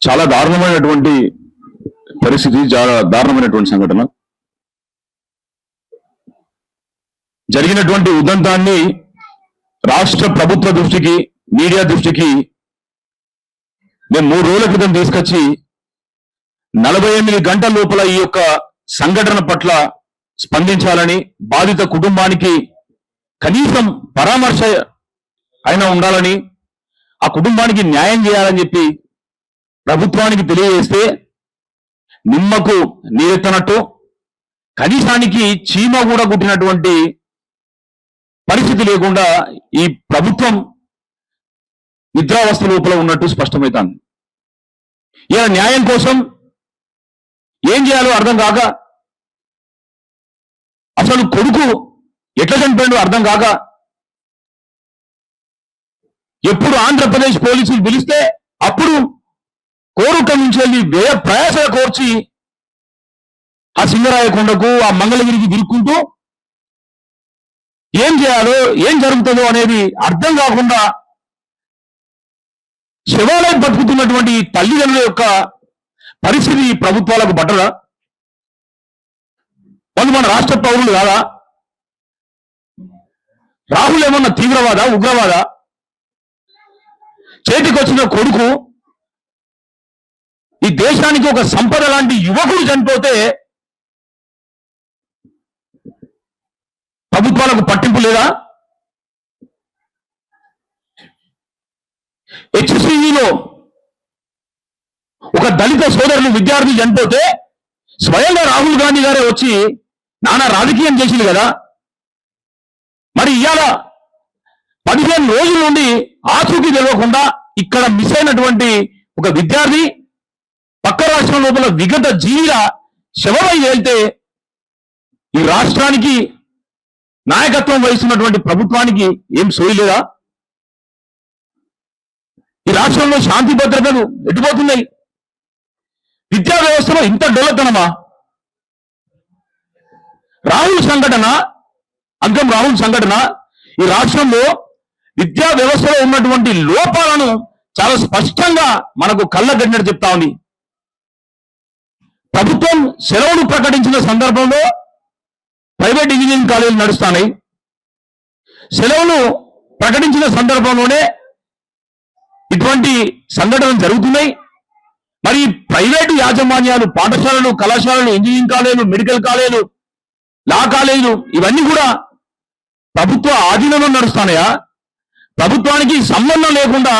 చాలా దారుణమైనటువంటి పరిస్థితి, చాలా దారుణమైనటువంటి సంఘటన. జరిగినటువంటి ఉదంతాన్ని రాష్ట్ర ప్రభుత్వ దృష్టికి, మీడియా దృష్టికి మేము 3 రోజుల క్రితం తీసుకొచ్చి 48 గంటల లోపల ఈ యొక్క సంఘటన పట్ల స్పందించాలని, బాధిత కుటుంబానికి కనీసం పరామర్శ అయినా ఉండాలని, ఆ కుటుంబానికి న్యాయం చేయాలని చెప్పి ప్రభుత్వానికి తెలియజేస్తే నిమ్మకు నీరెత్తనట్టు, కనీసానికి చీమ కూడా కుట్టినటువంటి పరిస్థితి లేకుండా ఈ ప్రభుత్వం నిద్రావస్థ లోపల ఉన్నట్టు స్పష్టమవుతాను. ఇలా న్యాయం కోసం ఏం చేయాలో అర్థం కాక, అసలు కొడుకు ఎట్లా చనిపోయాడో అర్థం కాక, ఎప్పుడు ఆంధ్రప్రదేశ్ పోలీసులు పిలిస్తే అప్పుడు కోరుట్ల నుంచి వెళ్ళి వ్యయ ప్రయాస కోర్చి ఆ సింగరాయ కొండకు, ఆ మంగళగిరికి తిరుక్కుంటూ ఏం చేయాలో, ఏం జరుగుతుందో అనేది అర్థం కాకుండా శివాలయం బతుకుతున్నటువంటి తల్లిదండ్రుల యొక్క పరిస్థితి ప్రభుత్వాలకు పట్టదా? వాళ్ళు మన రాష్ట్ర పౌరులు కాదా? రాహుల్ ఏమన్నా తీవ్రవాద, ఉగ్రవాద? చేతికొచ్చిన కొడుకు, ఈ దేశానికి ఒక సంపద లాంటి యువకుడు చనిపోతే ప్రభుత్వాలకు పట్టింపు లేదా? హెచ్సివిలో ఒక దళిత సోదరులు విద్యార్థి చనిపోతే స్వయంగా రాహుల్ గాంధీ గారే వచ్చి నానా రాజకీయం చేసింది కదా. మరి ఇవాళ 15 రోజుల నుండి ఆచూకీ తెలియకుండా ఇక్కడ మిస్ అయినటువంటి ఒక విద్యార్థి పక్క రాష్ట్రం లోపల విగత జీవిగా శవమై వెళ్తే ఈ రాష్ట్రానికి నాయకత్వం వహిస్తున్నటువంటి ప్రభుత్వానికి ఏం సోయలేదా? ఈ రాష్ట్రంలో శాంతి భద్రతలు ఎటుపోతున్నాయి? విద్యా వ్యవస్థలో ఇంత డొల్లతనమా? రాహుల్ సంఘటన, అంకం రాహుల్ సంఘటన ఈ రాష్ట్రంలో విద్యా వ్యవస్థలో ఉన్నటువంటి లోపాలను చాలా స్పష్టంగా మనకు కళ్ళగట్టినట్టు చెప్తా ఉంది. ప్రభుత్వం సెలవులు ప్రకటించిన సందర్భంలో ప్రైవేట్ ఇంజనీరింగ్ కాలేజీలు నడుస్తున్నాయి. సెలవులు ప్రకటించిన సందర్భంలోనే ఇటువంటి సంఘటనలు జరుగుతున్నాయి. మరి ప్రైవేటు యాజమాన్యాలు, పాఠశాలలు, కళాశాలలు, ఇంజనీరింగ్ కాలేజీలు, మెడికల్ కాలేజీలు, లా కాలేజీలు ఇవన్నీ కూడా ప్రభుత్వ ఆధీనంలో నడుస్తున్నాయా? ప్రభుత్వానికి సంబంధం లేకుండా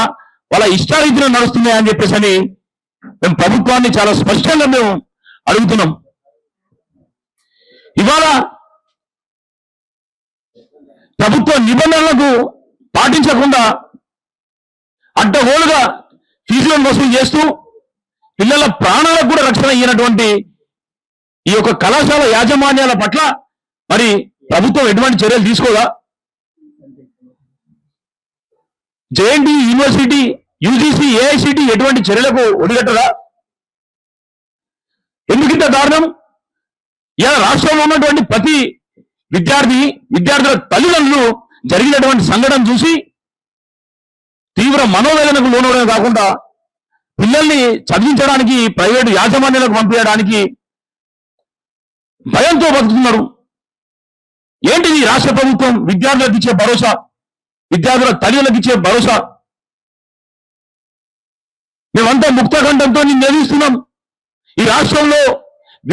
వాళ్ళ ఇష్టారీతిలో నడుస్తున్నాయా అని చెప్పేసి మేము ప్రభుత్వాన్ని చాలా స్పష్టంగా మేము అడుగుతున్నాం. ఇవాళ ప్రభుత్వ నిబంధనలకు పాటించకుండా అడ్డగోలుగా ఫీజులను వసూలు చేస్తూ పిల్లల ప్రాణాలకు కూడా రక్షణ ఇయ్యనటువంటి ఈ యొక్క కళాశాల యాజమాన్యాల పట్ల మరి ప్రభుత్వం ఎటువంటి చర్యలు తీసుకోదా? జేఎన్టీ యూనివర్సిటీ, యూజీసీ, ఏఐసిటీ ఎటువంటి చర్యలకు ఒడిగట్టదా? ఎందుకింత దారుణం? ఇలా రాష్ట్రంలో ఉన్నటువంటి ప్రతి విద్యార్థుల తల్లిదండ్రులు జరిగినటువంటి సంఘటన చూసి తీవ్ర మనోవేదనకు లోనవడమే కాకుండా పిల్లల్ని చదివించడానికి ప్రైవేటు యాజమాన్యాలకు పంపించడానికి భయంతో బతుకుతున్నారు. ఏంటిది రాష్ట్ర ప్రభుత్వం విద్యార్థులకు ఇచ్చే భరోసా, విద్యార్థుల తల్లిదండ్రులకు ఇచ్చే భరోసా? మేమంతా ముక్తకంఠంతో నిలదీస్తున్నాం. ఈ రాష్ట్రంలో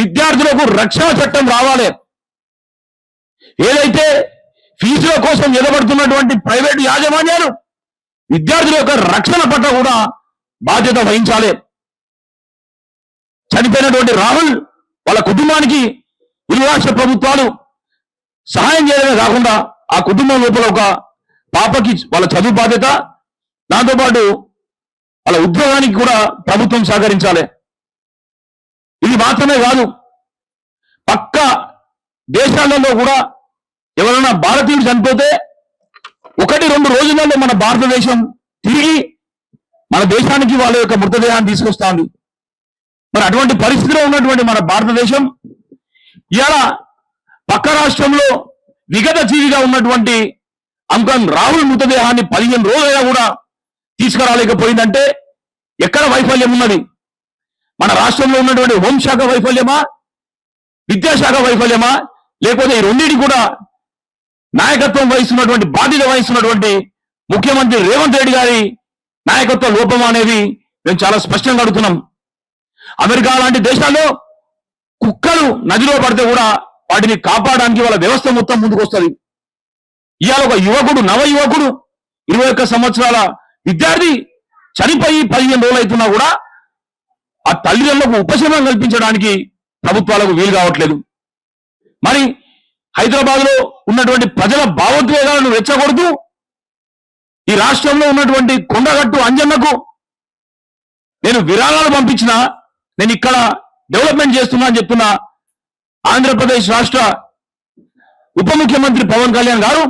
విద్యార్థులకు రక్షణ చట్టం రావాలి. ఏదైతే ఫీజుల కోసం నిలబడుతున్నటువంటి ప్రైవేటు యాజమాన్యాలు విద్యార్థుల యొక్క రక్షణ పట్ల కూడా బాధ్యత వహించాలి. చనిపోయినటువంటి రాహుల్ వాళ్ళ కుటుంబానికి ఇరు రాష్ట్ర ప్రభుత్వాలు సహాయం చేయడమే కాకుండా ఆ కుటుంబం లోపల ఒక పాపకి వాళ్ళ చదువు బాధ్యత, దాంతోపాటు వాళ్ళ ఉద్యోగానికి కూడా ప్రభుత్వం సహకరించాలి. ఇది మాత్రమే కాదు, పక్క దేశాలలో కూడా ఎవరైనా భారతీయుడు చనిపోతే 1-2 రోజులలో మన భారతదేశం తిరిగి మన దేశానికి వాళ్ళ యొక్క మృతదేహాన్ని తీసుకొస్తుంది. మరి అటువంటి పరిస్థితిలో ఉన్నటువంటి మన భారతదేశం ఇవాళ పక్క రాష్ట్రంలో విగత జీవిగా ఉన్నటువంటి అంకన్ రాహుల్ మృతదేహాన్ని 15 రోజులైనా కూడా తీసుకురాలేకపోయిందంటే ఎక్కడ వైఫల్యం ఉన్నది? మన రాష్ట్రంలో ఉన్నటువంటి హోంశాఖ వైఫల్యమా, విద్యాశాఖ వైఫల్యమా, లేకపోతే ఈ రెండింటి కూడా నాయకత్వం వహిస్తున్నటువంటి బాధ్యత వహిస్తున్నటువంటి ముఖ్యమంత్రి రేవంత్ రెడ్డి గారి నాయకత్వ లోపం అనేది మేము చాలా స్పష్టంగా అడుగుతున్నాం. అమెరికా లాంటి దేశాల్లో కుక్కలు నదిలో పడితే కూడా వాటిని కాపాడడానికి వాళ్ళ వ్యవస్థ మొత్తం ముందుకు వస్తుంది. ఇవాళ ఒక యువకుడు, నవ యువకుడు, 21 సంవత్సరాల విద్యార్థి చనిపోయి 15 రోజులు అవుతున్నా కూడా ఆ తల్లిదండ్రులకు ఉపశమనం కల్పించడానికి ప్రభుత్వాలకు వీలు కావట్లేదు. మరి హైదరాబాద్ లో ఉన్నటువంటి ప్రజల భావోద్వేగాలను రెచ్చగొడుతూ ఈ రాష్ట్రంలో ఉన్నటువంటి కొండగట్టు అంజన్నకు నేను విరాళాలు పంపించిన, నేను ఇక్కడ డెవలప్మెంట్ చేస్తున్నా అని చెప్తున్నా ఆంధ్రప్రదేశ్ రాష్ట్ర ఉప ముఖ్యమంత్రి పవన్ కళ్యాణ్ గారు,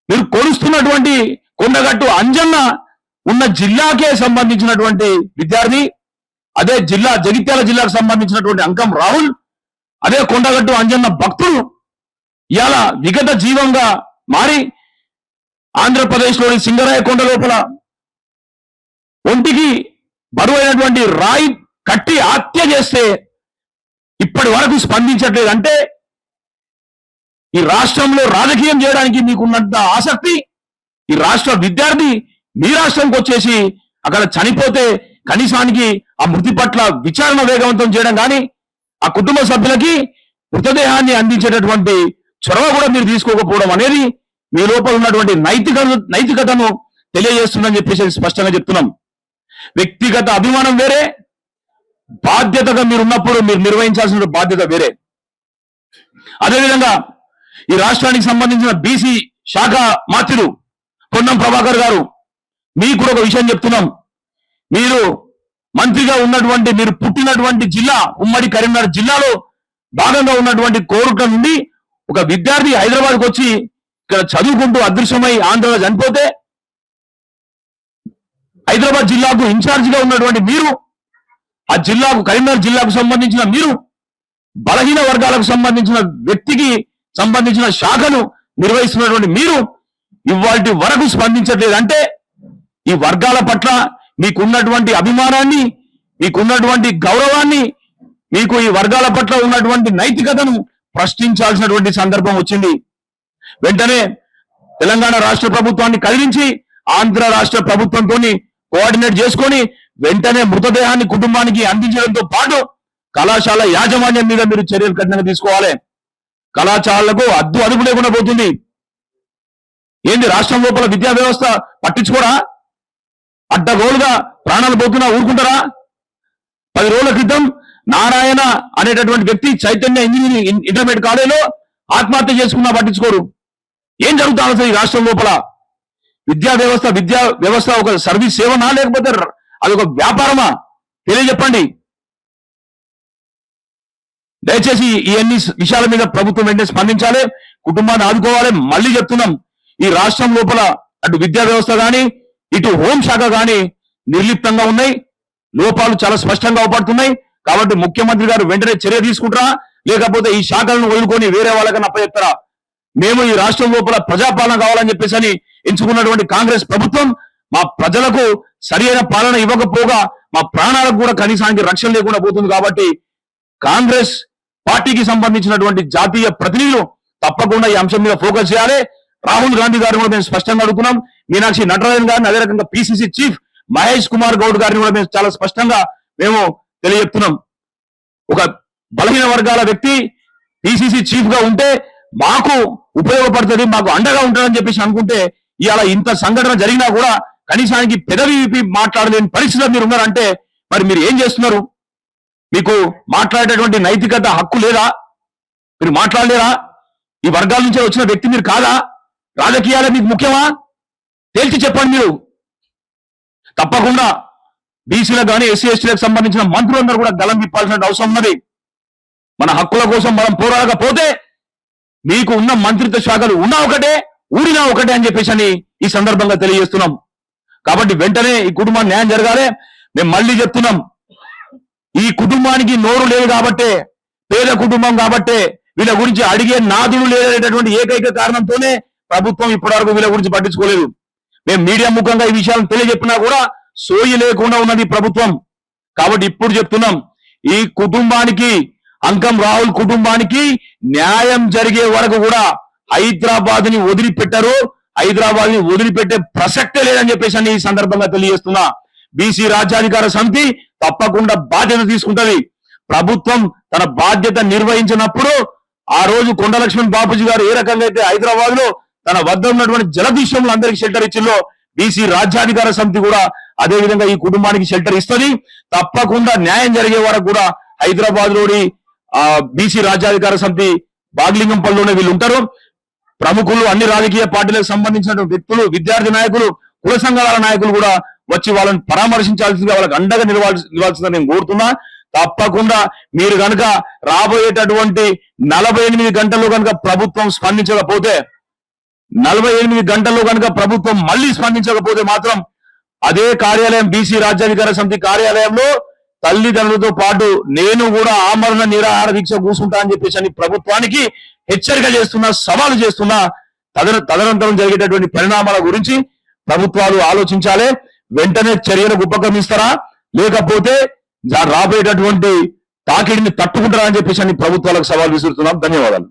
మీరు కొలుస్తున్నటువంటి కొండగట్టు అంజన్న ఉన్న జిల్లాకే సంబంధించినటువంటి విద్యార్థి, అదే జిల్లా జగిత్యాల జిల్లాకు సంబంధించినటువంటి అంకం రాహుల్, అదే కొండగట్టు అంజన్న భక్తులు ఇవాళ విగత జీవంగా మారి ఆంధ్రప్రదేశ్లోని సింగరాయ కొండ లోపల ఒంటికి బరువైనటువంటి రాయి కట్టి హత్య చేస్తే ఇప్పటి వరకు స్పందించట్లేదు. అంటే ఈ రాష్ట్రంలో రాజకీయం చేయడానికి మీకున్నంత ఆసక్తి, ఈ రాష్ట్ర విద్యార్థి మీ రాష్ట్రంకి వచ్చేసి అక్కడ చనిపోతే కనీసానికి ఆ మృతి పట్ల విచారణ వేగవంతం చేయడం కానీ, ఆ కుటుంబ సభ్యులకి మృతదేహాన్ని అందించేటటువంటి చొరవ కూడా మీరు తీసుకోకపోవడం అనేది మీ లోపల ఉన్నటువంటి నైతికతను తెలియజేస్తుందని చెప్పేసి స్పష్టంగా చెప్తున్నాం. వ్యక్తిగత అభిమానం వేరే, బాధ్యతగా మీరు ఉన్నప్పుడు మీరు నిర్వహించాల్సిన బాధ్యత వేరే. అదేవిధంగా ఈ రాష్ట్రానికి సంబంధించిన బీసీ శాఖ మాత్రుడు పొన్నం ప్రభాకర్ గారు, మీకు కూడా ఒక విషయం చెప్తున్నాం. మీరు మంత్రిగా ఉన్నటువంటి, మీరు పుట్టినటువంటి జిల్లా ఉమ్మడి కరీంనగర్ జిల్లాలో భాగంగా ఉన్నటువంటి కోరుట్ల నుండి ఒక విద్యార్థి హైదరాబాద్కి వచ్చి ఇక్కడ చదువుకుంటూ అదృశ్యమై ఆంధ్రలో చనిపోతే హైదరాబాద్ జిల్లాకు ఇన్ఛార్జిగా ఉన్నటువంటి మీరు, ఆ జిల్లాకు కరీంనగర్ జిల్లాకు సంబంధించిన మీరు, బలహీన వర్గాలకు సంబంధించిన వ్యక్తికి సంబంధించిన శాఖను నిర్వహిస్తున్నటువంటి మీరు ఇవాల్టి వరకు స్పందించట్లేదు. అంటే ఈ వర్గాల పట్ల మీకున్నటువంటి అభిమానాన్ని, మీకున్నటువంటి గౌరవాన్ని, మీకు ఈ వర్గాల పట్ల ఉన్నటువంటి నైతికతను ప్రశ్నించాల్సినటువంటి సందర్భం వచ్చింది. వెంటనే తెలంగాణ రాష్ట్ర ప్రభుత్వాన్ని కదిలించి ఆంధ్ర రాష్ట్ర ప్రభుత్వంతో కోఆర్డినేట్ చేసుకొని వెంటనే మృతదేహాన్ని కుటుంబానికి అందించడంతో పాటు కళాశాల యాజమాన్యం మీద మీరు చర్యలు కఠినంగా తీసుకోవాలి. కళాశాలలకు అదుపు లేకుండా పోతుంది. ఏంది రాష్ట్రం లోపల విద్యా వ్యవస్థ పట్టించుకోరా? అడ్డగోలుగా ప్రాణాలు పోతున్నా ఊరుకుంటారా? 10 రోజుల క్రితం నారాయణ అనేటటువంటి వ్యక్తి చైతన్య ఇంజనీరింగ్ ఇంటర్మీడియట్ కాలేజీలో ఆత్మహత్య చేసుకున్నా పట్టించుకోరు. ఏం జరుగుతా అసలు ఈ రాష్ట్రం లోపల? విద్యా వ్యవస్థ ఒక సర్వీస్ సేవనా, లేకపోతే అది ఒక వ్యాపారమా? తెలియజెప్పండి. దయచేసి ఈ అన్ని విషయాల మీద ప్రభుత్వం వెంటనే స్పందించాలి, కుటుంబాన్ని ఆదుకోవాలి. మళ్ళీ చెప్తున్నాం, ఈ రాష్ట్రం లోపల అటు విద్యా వ్యవస్థ కానీ ఇటు హోంశాఖ కానీ నిర్లిప్తంగా ఉన్నాయి, లోపాలు చాలా స్పష్టంగా అవపడుతున్నాయి. కాబట్టి ముఖ్యమంత్రి గారు వెంటనే చర్య తీసుకుంటారా, లేకపోతే ఈ శాఖలను వదులుకొని వేరే వాళ్ళకన్నా అప్పచెప్తారా? మేము ఈ రాష్ట్రం లోపల ప్రజాపాలన కావాలని చెప్పేసి అని ఎంచుకున్నటువంటి కాంగ్రెస్ ప్రభుత్వం మా ప్రజలకు సరైన పాలన ఇవ్వకపోగా మా ప్రాణాలకు కూడా కనీసానికి రక్షణ లేకుండా పోతుంది. కాబట్టి కాంగ్రెస్ పార్టీకి సంబంధించినటువంటి జాతీయ ప్రతినిధులు తప్పకుండా ఈ అంశం మీద ఫోకస్ చేయాలి. రాహుల్ గాంధీ గారిని కూడా మేము స్పష్టంగా అడుగుతున్నాం, మీనాక్షి నటరాజన్ గారిని, అదే రకంగా పిసిసి చీఫ్ మహేష్ కుమార్ గౌడ్ గారిని కూడా మేము చాలా స్పష్టంగా మేము తెలియజెప్తున్నాం. ఒక బలహీన వర్గాల వ్యక్తి పిసిసి చీఫ్ గా ఉంటే మాకు ఉపయోగపడుతుంది, మాకు అండగా ఉంటాడని చెప్పేసి అనుకుంటే ఇవాళ ఇంత సంఘటన జరిగినా కూడా కనీసానికి పెదవి విప్పి మాట్లాడలేని పరిస్థితిలో మీరు ఉన్నారంటే మరి మీరు ఏం చేస్తున్నారు? మీకు మాట్లాడేటువంటి నైతికత హక్కు లేదా? మీరు మాట్లాడలేరా? ఈ వర్గాల నుంచే వచ్చిన వ్యక్తి మీరు కాదా? రాజకీయాలే మీకు ముఖ్యమా? తేల్చి చెప్పండి. మీరు తప్పకుండా బీసీలకు కానీ ఎస్సీ ఎస్టీలకు సంబంధించిన మంత్రులందరూ కూడా గలం విప్పాల్సిన అవసరం ఉన్నది. మన హక్కుల కోసం మనం పోరాడకపోతే మీకు ఉన్న మంత్రిత్వ శాఖలు ఉన్నా ఒకటే, ఊరినా ఒకటే అని చెప్పేసి అని ఈ సందర్భంగా తెలియజేస్తున్నాం. కాబట్టి వెంటనే ఈ కుటుంబానికి న్యాయం జరగాలి. మేము మళ్ళీ చెప్తున్నాం, ఈ కుటుంబానికి నోరు లేదు కాబట్టే, పేద కుటుంబం కాబట్టే వీళ్ళ గురించి అడిగే నాదుడు లేదనేటటువంటి ఏకైక కారణంతోనే ప్రభుత్వం ఇప్పటివరకు వీళ్ళ గురించి పట్టించుకోలేదు. మేము మీడియా ముఖంగా ఈ విషయాలను తెలియజెప్పినా కూడా సోయి లేకుండా ఉన్నది ప్రభుత్వం. కాబట్టి ఇప్పుడు చెప్తున్నాం, ఈ కుటుంబానికి, అంకం రాహుల్ కుటుంబానికి న్యాయం జరిగే వరకు కూడా హైదరాబాద్ ని వదిలిపెట్టరు, హైదరాబాద్ ని వదిలిపెట్టే ప్రసక్తే లేదని చెప్పేసి ఈ సందర్భంగా తెలియజేస్తున్నా. బీసీ రాజ్యాధికార సమితి తప్పకుండా బాధ్యత తీసుకుంటది. ప్రభుత్వం తన బాధ్యత నిర్వహించినప్పుడు ఆ రోజు కొండ లక్ష్మణ్ బాపూజీ గారు ఏ రకంగా అయితే హైదరాబాద్ లో తన వద్ద ఉన్నటువంటి జలదీశంలో అందరికి షెల్టర్ ఇచ్చిందో, బీసీ రాజ్యాధికార సమితి కూడా అదే విధంగా ఈ కుటుంబానికి షెల్టర్ ఇస్తుంది. తప్పకుండా న్యాయం జరిగే వరకు కూడా హైదరాబాద్ లోని బీసీ రాజ్యాధికార సమితి బాగ్లింగంపల్లిలోనే వీళ్ళు ఉంటారు. ప్రముఖులు, అన్ని రాజకీయ పార్టీలకు సంబంధించిన వ్యక్తులు, విద్యార్థి నాయకులు, కుల సంఘాల నాయకులు కూడా వచ్చి వాళ్ళని పరామర్శించాల్సిందిగా, వాళ్ళకి అండగా నిలవాల్సిందని నేను కోరుతున్నా. తప్పకుండా మీరు కనుక రాబోయేటటువంటి 48 గంటల్లో కనుక ప్రభుత్వం స్పందించకపోతే, 48 గంటల్లో కనుక ప్రభుత్వం మళ్ళీ స్పందించకపోతే మాత్రం అదే కార్యాలయం, బీసీ రాజ్యాధికార సమితి కార్యాలయంలో తల్లిదండ్రులతో పాటు నేను కూడా ఆమరణ నిరాహార దీక్ష కూర్చుంటా అని చెప్పేసి ప్రభుత్వానికి హెచ్చరిక చేస్తున్నా, సవాలు చేస్తున్నా. తదనంతరం జరిగేటటువంటి పరిణామాల గురించి ప్రభుత్వాలు ఆలోచించాలి. వెంటనే చర్యలకు ఉపక్రమిస్తారా, లేకపోతే రాబోయేటటువంటి తాకిడిని తట్టుకుంటారా అని చెప్పేసి ప్రభుత్వాలకు సవాల్ విసురుతున్నాం. ధన్యవాదాలు.